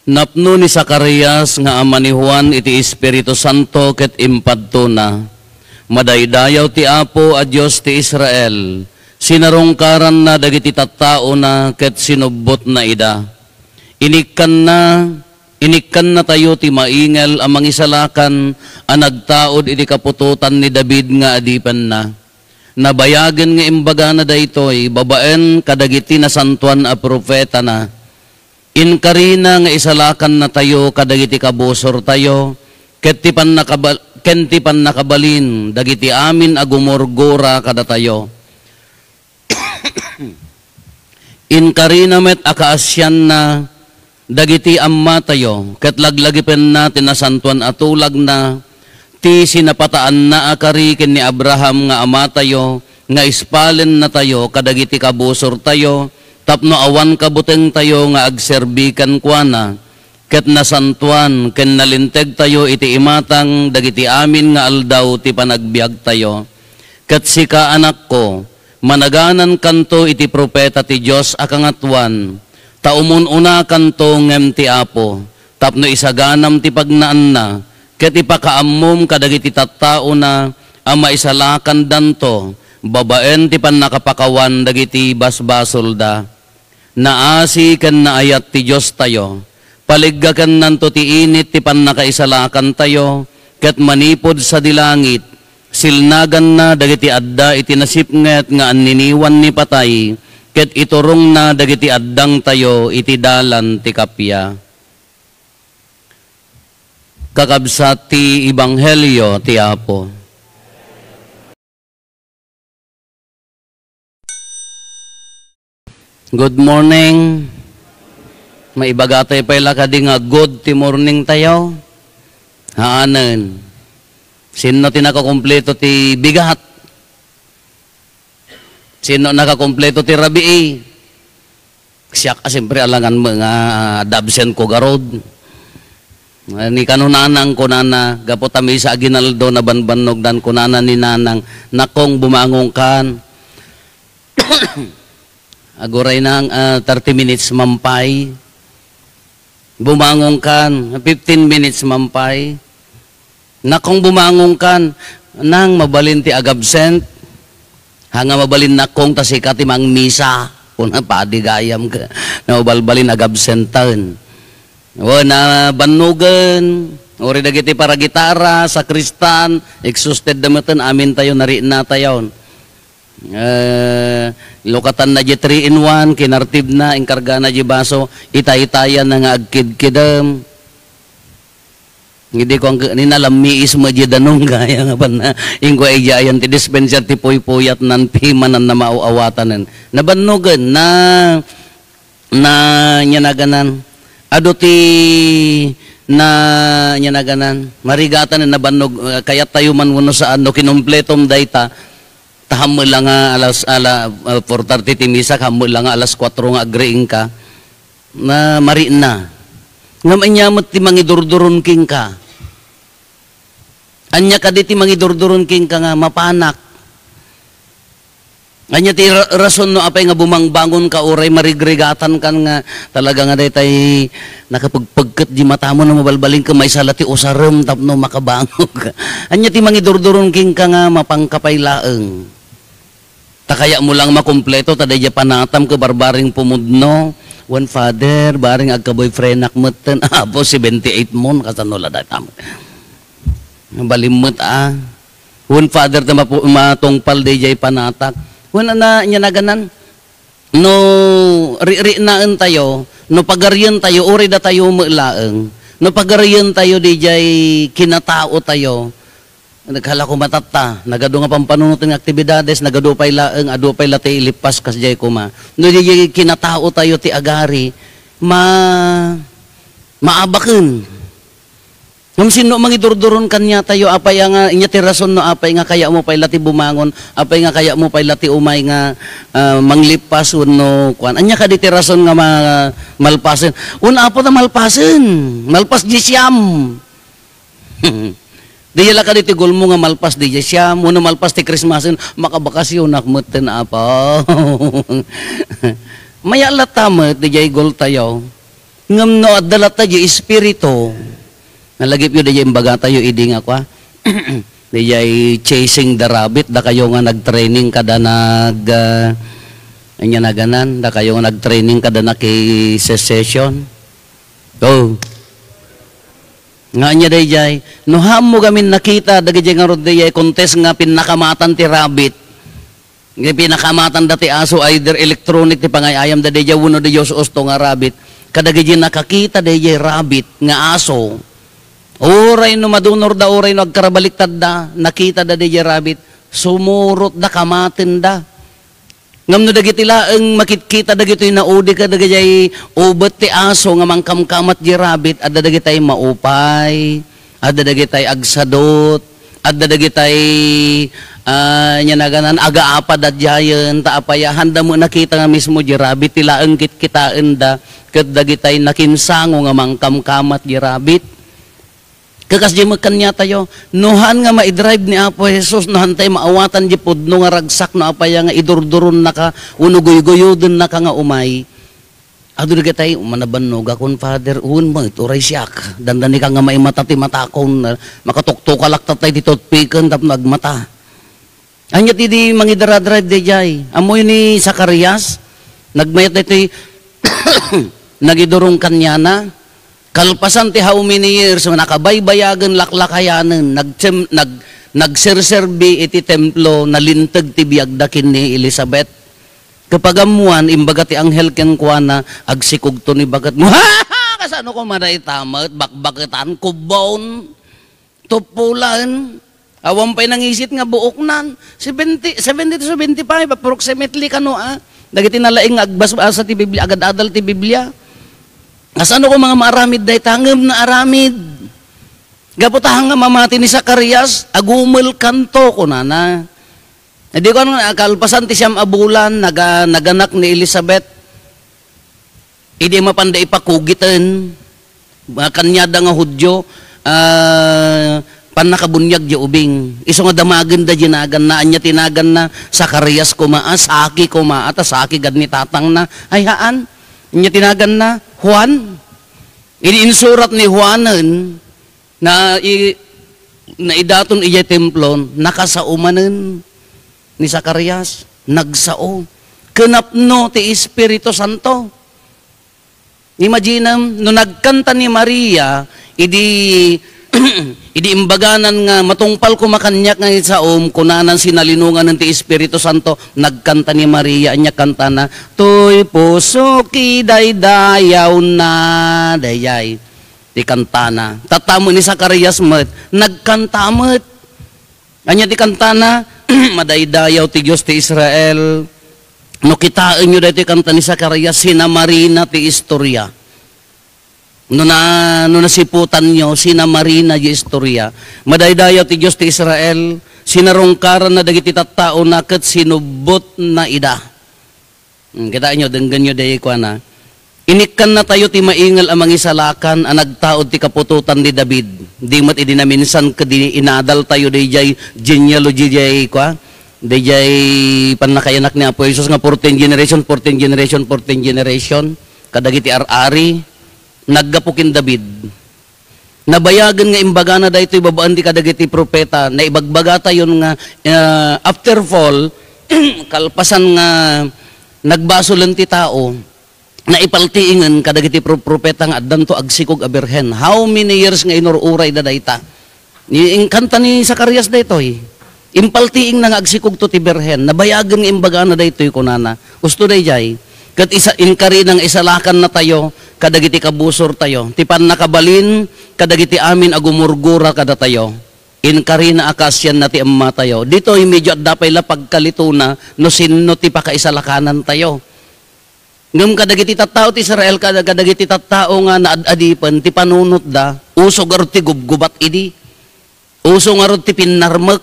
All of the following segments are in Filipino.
Napno ni Zacarias nga ama ni Juan iti Espiritu Santo ket impadto na. Madaydayaw ti Apo a Dios ti Israel. Sinarungkaran na dagiti tattao na ket sinubbot na ida. Inikkan na tayo ti maingel amang isalakan a nagtaod iti kapututan ni David nga adipen na. Nabayagen nga imbaga na daytoy babaen kadagiti nasantuan a propeta na. Inkarina nga isalakan na tayo kadagiti kabusor tayo ket ti pan nakabalin dagiti amin a gumurgura kada tayo. Inkarina met akaasyan na dagiti amma tayo ket laglagipen natin na santuan atulag na ti sinapataan na akari ken ni Abraham nga ama tayo nga ispalen na tayo kadagiti kabusor tayo tapno awan kabuteng tayo nga agserbikan kuana ket nasantuan ken nalinteg tayo iti imatang dagiti amin nga aldaw ti panagbiag tayo ket sika anak ko managanan kanto iti propeta ti Dios a kangatuan taumununa kanto ngem ti Apo tapno isaganam ti pagnaan na ket ipakaammom kadagiti tattao na ang maisalakan danto babaen ti pannakapakawan dagiti basbasol da. Naasi ken naayat ti Dios tayo. Paliggaken nanto ti init ti pannakaisalakan tayo ket manipod sa dilangit silnagan na dagiti adda iti nasipnget nga anniniwan ni patay ket iturong na dagiti addang tayo iti dalan ti kapya. Kakabsat ti Ebanghelyo ti Apo. Good morning. Maibaga tayo pala kadi nga good ti morning tayo. Haanen. Sino ti nakakompleto ti bigat? Sino nakakompleto ti rabii? Siya ka siyempre alangan mga dabsen ko garod. Ni kanunanang kunana, gapotami sa aginaldo na banbanog dan kunana ni nanang, nakong bumangong kan. Aguray nang 30 minutes mampay. Bumangong kan, 15 minutes mampay. Nakong bumangong kan, nang mabalin ti agabsent. Hanga mabalin nakong tasika ti mang misa. Una padigayam ka, na ubalbalin agabsentan. O na banugan, ori dagiti para gitara, sa kristan, exhausted damatan, amin tayo, nariin na tayo. Lukatan na di 3-in-1, kinartib na, inkarga na di baso, itay-itayan na nga agkid-kidam. Hindi ko ang ninalamiis mo di danong gaya nga pa na, ingko ay jayan, ti dispenser ti puy-puyat nan pimanan na mauawatanan. Nabanugan na nyanaganan. Ado ti na nyanaganan. Marigatan na nabanog. Kaya tayo man muna sa ano, kinumpletom dayta. Tahammo lang nga alas 4:30 ti misa, hammo lang nga alas 4 nga agreeing ka. Na mariin na. Nga manyamot ti mangidurduron king ka. Anya ka di ti mangidurduron king ka nga mapanak. Anya ti rason no apay nga bumangbangon ka oray marigregatan kan nga talaga nga daytay nakapagpagket di mata mo na mabalbaling ka may salati usarem tapno makabangog. Anya ti mangidurduron king ka nga mapangkapay laeng. Takaya mo lang makumpleto taday panatam ka barbaring pumudno. One father baring agka-boyfriend nakmeten apo 78 mon kasanola datam. Balimut One father ta matungpal DJ panatak. Wala na niya naganan. No, ri-naan tayo, no pagarian tayo, uri da tayo mulaeng. No pagarian tayo, DJ, kinatao tayo. Naghala ko matata, nagado nga pampanunot ng aktibidades, nagado pay laeng, ado pay lati ilipas kas jay kuma. No DJ, kinatao tayo ti agari, maabaken. Ngam sino mangidurduron kanya tayo apay nga inya ti rason no apay nga kaya mo pay lati bumangon apay nga kaya mo pay lati umay nga manglipas no kuan anya ka di ti rason nga malpasen una apo ta malpasen malpas di siyam di yala ka di ti gulmo nga malpas di siyam uno malpas ti Christmasen makabakasyon nakmeten apa maya latamet di jay gol tayo ngam no adala tayo espiritu. Nalagip yun dayay imbaga tayo idi nga kwa. Dayay chasing the rabbit da kayo nga nag-training kada anya na ganan da kayo nga nag-training kada na kay session. Oh. Nga anya dayay no hamo gamin nakita dagiti nga rod dayay contest nga pinakamatan ti rabbit. Nga pinakamatan dati aso either electronic ti pangayayam da dayay uno da Diyos usto nga rabbit. Kadagiti nakakita dayay rabbit nga aso. Oray no madunor da oray no agkarabaliktad da nakita da dayay rabbit sumurot da kamatin da. Ngam no dagiti laeng makitkita dagiti naudi ka dagiti ubet ti aso nga mangkamkamat di rabbit adda dagiti maupay, adda dagiti agsadot, adda dagiti nya naganan agaapad adyayen ta apayahan da mo nakita nga mismo di rabbit ti laeng kitkitaan da ket dagiti nakinsango nga mangkamkamat di rabbit. Kakas di magkanya tayo, nuhan nga ma-drive ni Apo Jesus, nuhan tayo maawatan di pudno nga ragsak no apaya nga idurduron na ka, unugoy-goyodon na ka nga umay. Ado na tayo, manabanog akong Father, mo, ituray siyak. Dandani ka nga maimata ti matakon, makatuktukalak tatay di toothpicken, tap nagmata. Anya ti di mangidara-drive di jay. Amoy ni Zacarias, nagmayat na ito nagidurong kanya na, kalpasan ti how many years nakabaybayagan laklakayanan nagserserbi iti templo nalintag ti biagdakin ni Elizabeth kapag amuan imbaga ti anghel ken kuana agsikog to ni bagat mo kasano ko maday tamat bakbaketan kubon tupulan awam pay nangisit nga buok nan 70 to 75 approximately kano dagiti nalaing agbasa ti Biblia agad-adal ti Biblia. Asano ko mga maaramid day tangem na aramid. Gaputahan nga mamati ni Zacarias, agumel kanto ko nana. Hindi ko kalpasan ti siyam abulan, naganak ni Elizabeth. Hindi mapanday pakugitan. Kanyada nga Hudyo, panakabunyag di ubing. Iso nga damagan da ginagan na, anya tinagan na Zacarias kumaa, saki kumaa, ta saki gad ni tatang na, hayaan. Anya tinagan na, Juan. Iniinsurat ni Juanan na idaton iya templon, nakasaumanan ni Zacarias, nagsao. Kenapno ti Espiritu Santo. Imagine, no nagkanta ni Maria, idi imbaganan nga matungpal ko makanyak nga isaom kunanan sinalinungan ng ti Espiritu Santo nagkanta ni Maria anya kanta na tuy puso kiday dayaw na dayay ti kanta na tatamo ni Zacarias met nagkanta met anya ti kanta na madaydayaw ti Dios ti Israel no kitaan nyo dito kanta ni Zacarias sinamarina ti istorya. No nasiputan nyo, sina Marina di istorya. Madaydayaw ti Diyos ti Israel, sinarungkaran na dagiti tattao na ket sinubot na ida. Kita nyo, denggan nyo dahi kwa na. Inikan na tayo ti maingal amang isalakan, ang nagtaod ti kapututan ni David. Di mat idinaminsan kadi inadal tayo di jay genealogy jay kwa. Di jay panakayanak ni Apo Jesus nga 14 generation. Kadagiti ar-ari. Naggapukin David. Nabayagan nga imbaga na dahito ibabaan di kadagiti propeta na ibagbaga tayo nga after fall kalpasan nga nagbasolan ti tao na ipaltiingan kadagiti propeta nga addan to agsikog a birhen. How many years nga inururay da dayta? Ni kanta ni Zacarias daytoy. Impaltiing na nga agsikog to ti birhen. Nabayagan nga imbaga na daytoy kunana. Gusto dayjay. Kat isa inkari nang isalakan na tayo, kadagiti kabusor tayo. Tipan nakabalin, kadagiti amin agumurgura kada tayo. Inkari na akasyan na ti amma tayo. Dito medyo at dapay la pagkalituna, no sinno ti pakaisalakanan tayo. Ngam kadagiti tattao ti Israel, kadagiti tattao nga naadadipan, ti panunot da, usog arot ti gubgubat idi. Usog arot ti pinarmek,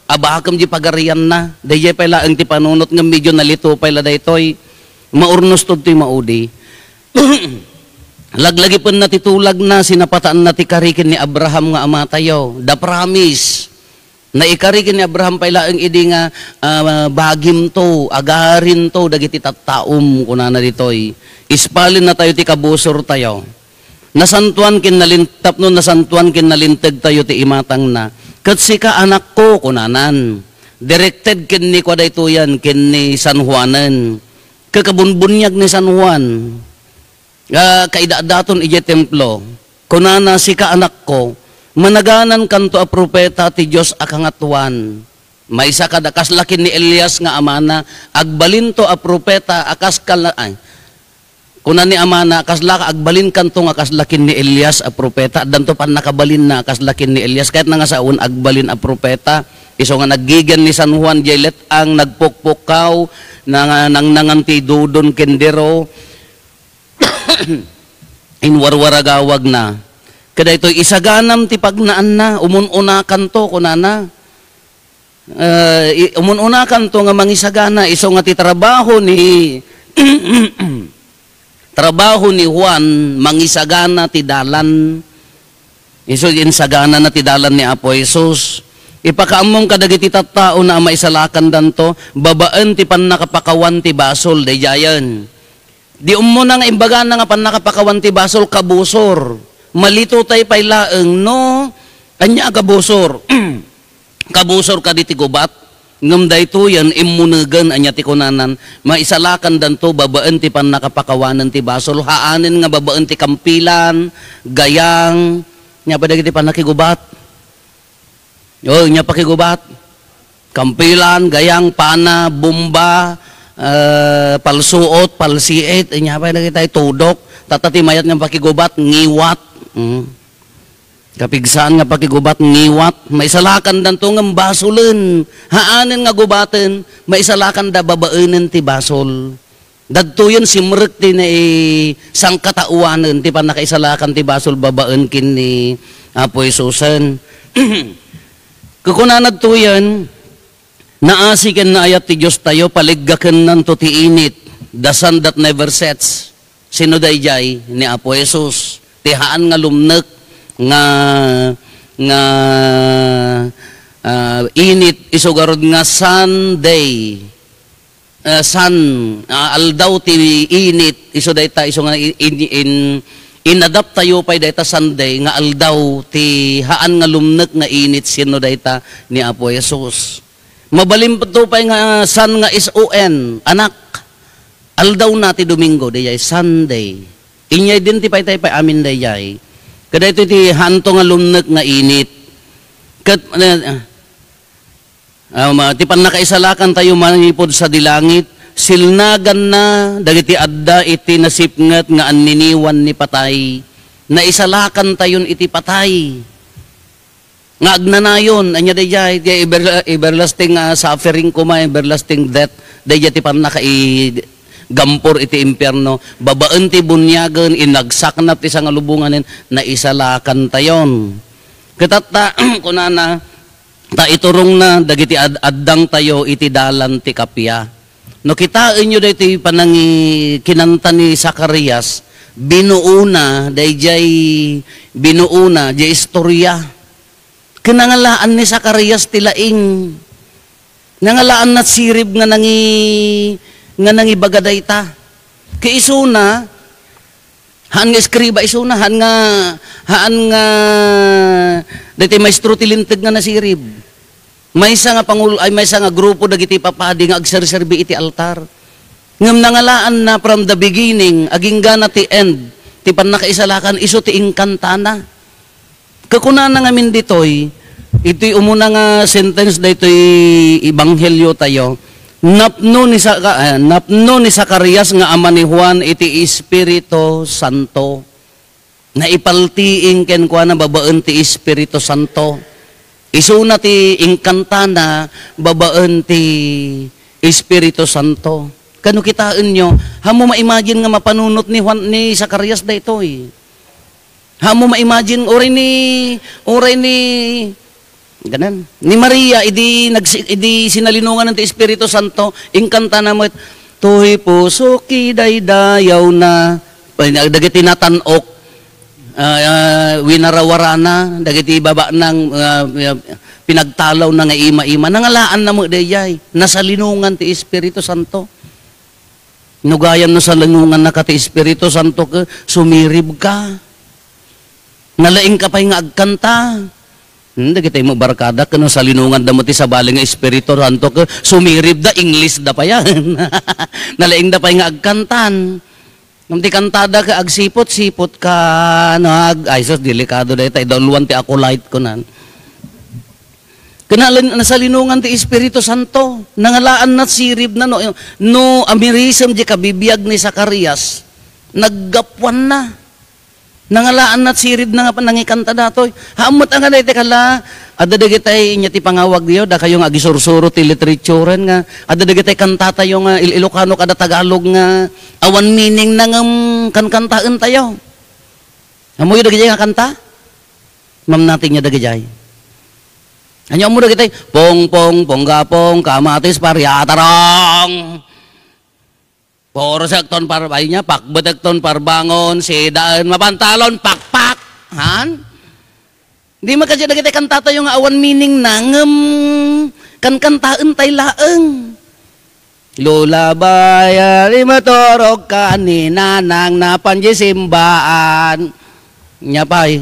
abakam di pagarian na. Dayay pala ang ti panunot nga medyo nalito pala daytoy. Maurnos to ti maudi. Laglagi pa natitulag na sinapataan na ti karikin ni Abraham nga ama tayo. The promise. Na ikarikin ni Abraham pala ang idi nga bagim to, agarin to, dagiti tattaom kunana ditoy. Ispalin na tayo ti kabusor tayo. nasantuan kin nalintap no nasantuan kin nalintag tayo ti imatang na. Kat sika anak ko kunanan. Directed kin ni kwa dayto yan kin ni San Juanan. Kakabunbunyag ni San Juan. Kaidadaton ije templo. Kunana sika anak ko, managanan kanto a propeta ti Dios akangatuan. Maysa kada kaslakin ni Elias nga amana, agbalin to a propeta akas ay, kunan ni amana kaslaka agbalin kanto nga kaslakin ni Elias a propeta, danto pan nakabalin na kaslakin ni Elias kahit na nga saun agbalin a propeta. Iso nga naggigan ni San Juan Jailet ang nagpukpukaw nang nanganti dudon kendero inwarwaragawag na. Kada ito isaganam ti pagnaan na umununakan to kunana. Umununakan to nga mangisagana iso nga ti trabaho ni trabaho ni Juan mangisagana ti dalan. Iso insagana na ti dalan ni Apo Jesus. Ipakaamong kadagiti tattao na maisalakan danto babaan ti pannakapakawan ti basol dayayan. Di umuna nga imbaga na nga pannakapakawan ti basol kabusor. Malito tay paylaeng no anya kabusor. Kabusor ka di ti gubat. Ngam dayto yan imunegan anya ti kunanan maisalakan danto babaan ti pannakapakawanan ti basol haanen nga babaan ti kampilan gayang nya pa dagiti pannakigubat. Yo nya pakigubat. Kampilan gayang pana bomba palsuot palsiet nya pa dagiti tudok tatati mayat nga pakigubat ngiwat. Kapigsaan nga pakigubat ngiwat, maisalakan danto nga basulen, haanen nga gubaten, maisalakan da babaenen ti basol. Dadto yun simrek ti na sangkatauanen, ti pa nakaisalakan ti basol babaen kin ni Apo Jesusen. Kukunanad to yan, naasiken na ayat ti Diyos tayo, paliggaken nanto ti init, the sun that never sets. Sino dayjay ni Apo Jesus, ti haan nga lumnek, nga init isugarod nga Sunday aldaw ti init iso dayta iso nga inadapt tayo pay dayta Sunday nga aldaw ti haan nga lumnek nga init sino dayta ni Apo Jesus. Mabalim to pay nga sun nga SON anak aldaw na ti Domingo dayay Sunday inyay din ti pay amin dayay. Kada ito ti hanto nga lumnek nga init. Kat ti pan nakaisalakan tayo manipod sa dilangit, silnagan na dagiti adda iti nasipnget nga anniniwan ni patay. Naisalakan tayon iti patay. Nga agnanayon anya dayjay ti everlasting suffering kuma, everlasting death. Dayjay ti pan gampor iti impyerno, babaan ti bunyagan, inagsaknap ti sangalubunganin, na isalakan tayon. Katata, kunana, ta iturong na, dagiti addang tayo, iti dalan ti kapya. No kitain nyo dito panangi kinanta ni Zacarias, binuuna, dayjay binuuna, jay istorya. Kinangalaan ni Zacarias tilaing, nangalaan na sirib nga nga nangibaga dayta. Kay isuna, haan nga eskriba isuna, haan nga, dati maestro tilintag nga nasirib. Maysa nga pangulo, ay maysa nga grupo dagiti papadi nga agserserbi iti altar. Ngam nangalaan na from the beginning, aging gana ti end, ti pan nakaisalakan, iso ti inkantana. Kakunana nga min ditoy, ito'y umuna nga sentence dito'y ibanghelyo tayo, napno ni Zacarias nga ama ni Juan iti Espiritu Santo. Naipaltiing ken kuana babaan ti Espiritu Santo. Isuna ti inkantana babaan ti Espiritu Santo. Kano kitaan nyo, hamo ma-imagine nga mapanunot ni Zacarias daytoy. Hamo ma-imagine oray ni ganan. Ni Maria, idi sinalinungan ng Espiritu Santo, inkanta na mo, tuhi puso kidaydayaw na, dagiti natanok, winarawarana, dagiti baba ng pinagtalaw na nga ima-ima, nangalaan na mo dayay, nasa linungan ti Espiritu Santo. Nugayam na sa linungan na ka ti Espiritu Santo ka, sumirib ka. Nalaing ka pa nga agkanta. Dagiti mo barkada kano sa linungan da mo ti sa bali nga Espiritu Santo ka sumirib da English da pa yan. Nalaing da pa nga agkantan. Nung ti kantada ka agsipot-sipot ka no ay sus delikado da ita idoluan ti ako light ko nan. Kanalan nasa linungan ti Espiritu Santo nangalaan na sirib na no amirism di kabibiyag ni Zacarias naggapwan na. Nangalaan na sirib na nga pa nangikanta datoy. Hamot ang ganay, kala, adadagitay inya ti pangawag diyo, da kayo nga agisursuro ti literaturen nga, adadagitay kanta tayo nga, Ilocano kada Tagalog nga, awan meaning na nga kankantaan tayo. Amoy dagitay nga kanta? Mam natin niya dagitay. Anyo mo dagitay, pong, ponggapong, kamatis, paryatarong. Poro sekton parbay niya, pakbetekton parbangon, sidaan, mapantalon, pakpak. Han? Di makasya na kita kantata yung awan meaning nangem, kan kantaan tay laeng. Lula bayari matorok kanina nang napanji simbaan. Nyapay.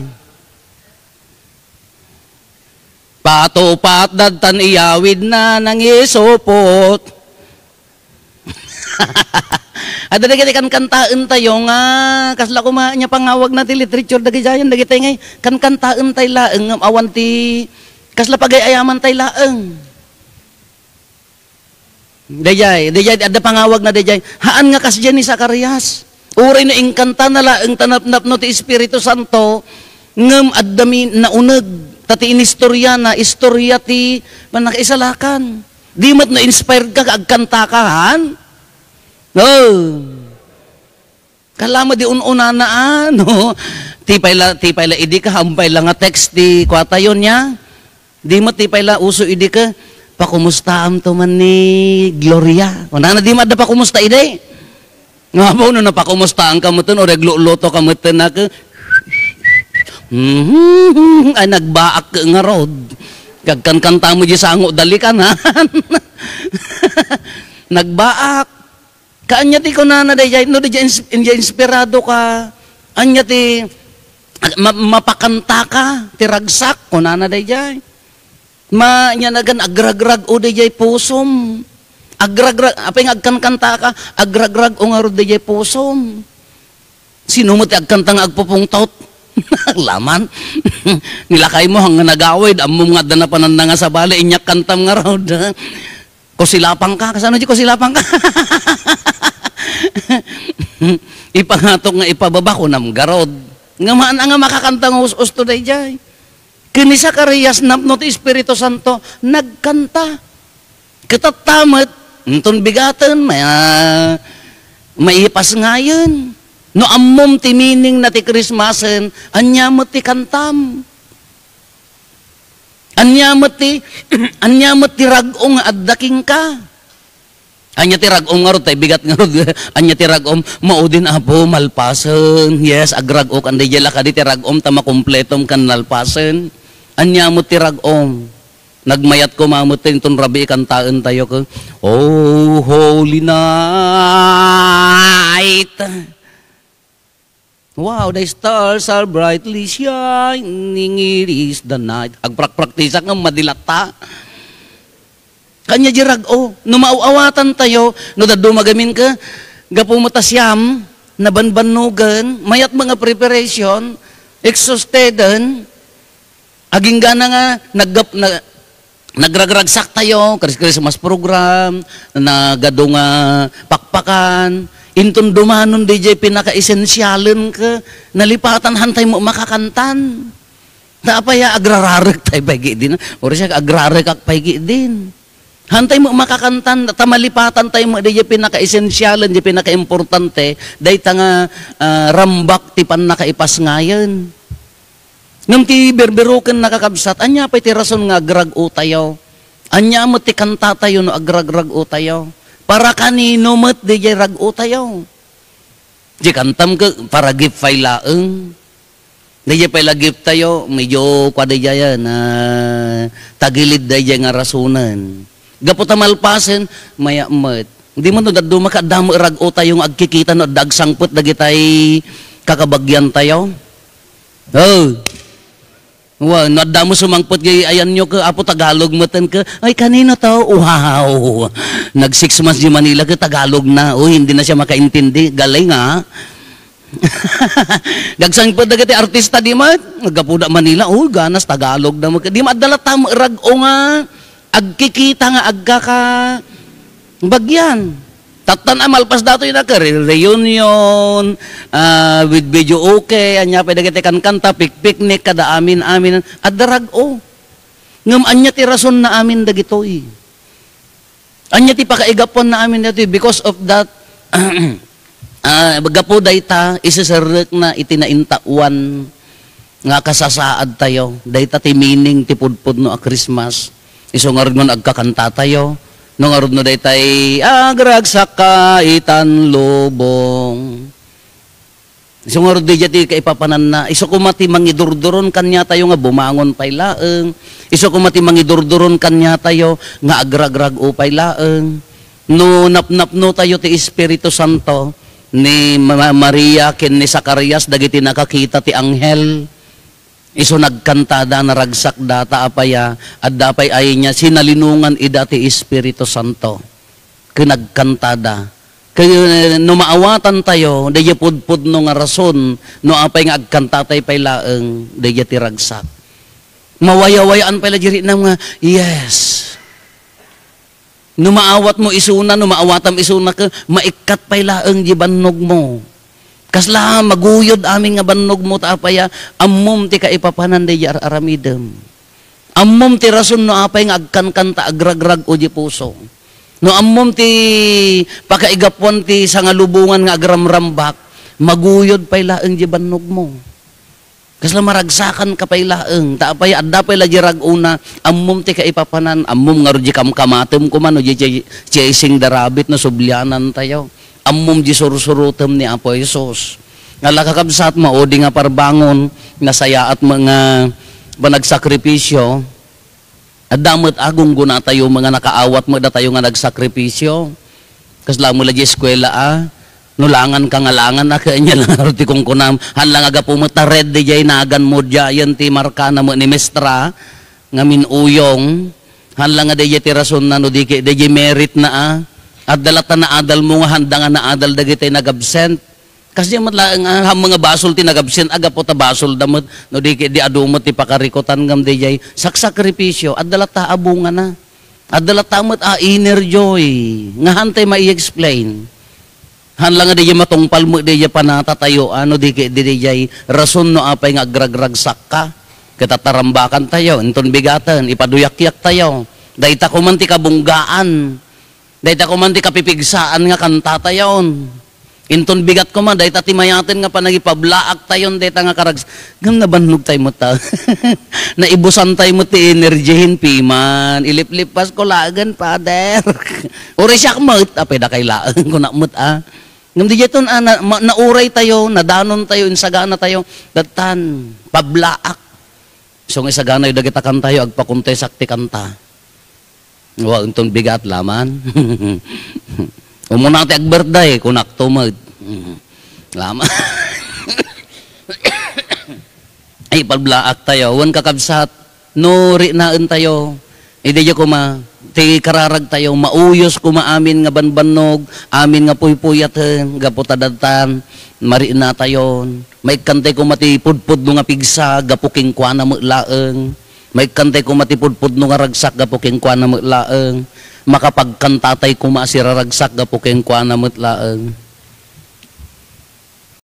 Patupat dadtan iyawid na nang isupot. Ada dagiti kan kantaan tayo nga kasla kuma nya pangawag na ti literature dagiti dagiti ngay kan kantaan tay laeng awan ti kasla pagayaman tay laeng. Dayay ada pangawag na dayay haan nga kasya ni Zacarias. Uray na ingkanta na laeng tanapnap no ti Espiritu Santo ngem addami na uneg tati inistorya na istorya ti panakaisalakan. Di mat na inspired ka agkanta ka han. No. Kalama di ununa na ano. Tipay la idi ka hampay la nga text di kwata yon nya. Di mo tipay la uso idi ka pakumustaam to man ni Gloria. Una na di madda pakumusta ide. Nga po no napakumustaan ka mo ton o regluloto ka mo ton na ka. Ay nagbaak ka nga rod. Kagkan-kanta mo di sango dali ka na. Nagbaak. Kaanya ti ko na dayay no dayay inspirado ka. Anya ti mapakanta ka, ti ragsak ko na dayay. Nya nagan agragrag o dayay pusom. Agragrag apay agkankanta ka, agragrag o nga ro dayay pusom. Sino mo ti agkanta nga agpupungtot? Laman. Nilakay mo hang nagawid ammo nga dana pananda nga sa bali inyak kantam nga raw. Kusilapang ka, kasano di kusilapang ka? Ipangatok nga ipababa ko nam garod. Nga maan nga makakanta ng us-usto day jay. Kini Zacarias napno ti Espiritu Santo nagkanta. Kitatamat nton bigatan maipas ngayon. No ammom ti meaning na ti Christmasen anya mo ti kantam. Anya mo ti ragong addaking ka. Anya ti ragom nga ro tay bigat nga ro. Anya ti ragom maudin apo malpasen. Yes, agrag ok anday jela ka di ti ragom ta makumpletom kan nalpasen. Anya mo ti ragom. Nagmayat ko mamutin ton rabi kantaan tayo ko. Oh, holy night. Wow, the stars are brightly shining, it is the night. Agprak-praktisa nga madilata. Kanya jirag, no mauawatan tayo, no dadumagamin ka, gapumutasyam, nabanbanugan, mayat mga preparation, exhausted, aging gana nga, nagragragsak tayo, Christmas program, nagado nga pakpakan, inton dumanon DJ pinaka-esensyalan ka, nalipatan hantay mo makakantan. Napaya agrararek tayo pagi din. Ori siya agrarek ak pagi din. Hantay mo makakantan, tamalipatan tayo mo DJ pinaka-esensyalan, DJ pinaka-importante, day nga rambak ti pan nakaipas ngayon. Nung ti berberuken nakakabsat, anya pa ti rason nga agrag-o tayo. Anya mo ti kanta tayo no agrag-rag-o tayo. Para kanino met di jay rag-o tayo. Di kantam ka para gift fay laeng. Di jay pala gift tayo, medyo kwa di jay na tagilid di jay nga rasunan. Gaputa malpasen, maya met. Hindi mo no daduma ka damo rag-o tayo agkikita no dagsangput dagitay kakabagyan tayo. Oh. Wa, nadda mo sumangpot gay ayan nyo ka, apo Tagalog matan ka. Ay, kanino to? Wow. Nag 6 months di Manila ka, Tagalog na. Oh, hindi na siya makaintindi. Galing ha. Dagsang po dagiti artista di mat. Nagapuda Manila. Oh, ganas Tagalog na. Di madala tam rag-o nga. Agkikita nga agka ka. Bagyan. Tatan amalpas dato yun ka, reunion, with video okay, anya pwede kita kanta, picnic, kada amin, at darag o. Ngam anya ti rason na amin dagitoy. Anya ti pakaigapon na amin dagitoy, because of that, gapo dayta, isasarek na itinaintawan, nga kasasaad tayo, dayta ti meaning ti pudpud no a Christmas, isungarag nun agkakanta tayo, nung arod no daytay agragsak ka itan lubong. Isong arod di jati kaipapanan na iso kumati mangidurduron kanya tayo nga bumangon pay laeng. Iso kumati mangidurduron kanya tayo nga agragrag upay laeng. No napnap no tayo ti Espiritu Santo ni Maria ken ni Zacarias dagiti nakakita ti anghel. Iso nagkantada na ragsak data apaya at dapay ay niya sinalinungan ida ti Espiritu Santo. Kinagkantada. Kaya no maawatan tayo, daya pudpud no nga rason, no apay nga agkantatay pay laeng, daya ti ragsak. Mawayawayaan pala diri na nga, yes. No maawat mo isuna, no maawatam isuna ka, maikat pay laeng di bannog mo. Kasla maguyod aming nga bannog mo taapaya ammom ti kaipapanan di aramidem. Ammom ti rason no apay nga agkankanta agragrag o di puso. No ammom ti pakaigapon ti sangalubungan nga agramrambak maguyod pay laeng di bannog mo. Kasla maragsakan ka pay laeng taapaya adda pay la jirag una ammom ti kaipapanan ammom nga ro di kamkamatem ko man o di chasing the rabbit no sublianan tayo. Ammom di surusurutem ni Apo Jesus. Nga lakakabsat maodi nga parbangon, nasaya at mga nagsakripisyo, at damot agong guna tayo mga nakaawat mo da tayo nga nagsakripisyo. Kasla mo la di eskwela nulangan ka ngalangan na kanya lang roti kong kunam, hanlang aga pumuta red di jay nagan mo diyan ti markana mo ni Mestra, nga minuyong, hanlang nga di jay tirason na no di jay merit na at dalata na adal mo nga handa nga na adal dagiti nag-absent. Kasi matlaang mga basol ti nag-absent aga po ta basol damot no di adumot ti pakarikutan ngam di jay saksakripisyo at dalata abunga na. At dalata mo inner joy nga hantay mai-explain. Hanlang nga di jay matungpal mo di jay panatatayo ano di jay rason no apay nga agragragsak ka. Katatarambakan tayo, inton bigatan, ipaduyak-yak tayo. Dayta ko man ti kabunggaan. Dahita ko man ti kapipigsaan nga kanta tayon. Inton bigat ko man, dahita ti mayatin nga panagipablaak tayon, dahita nga karags. Gam nabannog tayo mo ta. Naibusan tayo mo ti energyhin, piman. Ilip-lipas ko lagan, pader. Uri siya kamot, apay da kay laan ko nakmot Ngam di jeton nauray tayo, nadanon tayo, insagana tayo, datan, pablaak. So nga isagana yung dagitakan tayo, agpakuntay sakti kanta. Wa untong bigat laman. Umuna ti ag-birthday kunak tumod. Laman. Ay palblaak tayo, wan kakabsat. No ri naen tayo. Idi ko ma ti kararag tayo mauyos ko maamin nga banbanog, amin nga puypuyaten, gaputadatan, mari na tayo. May kantay ko mati pudpud no nga pigsa, gapuking kwa na mo laeng. May kantay ko matipudpud no nga ragsak gapuking kwa na mo laeng. Makapagkantatay ko masiraragsak gapuking kwa na mo laeng.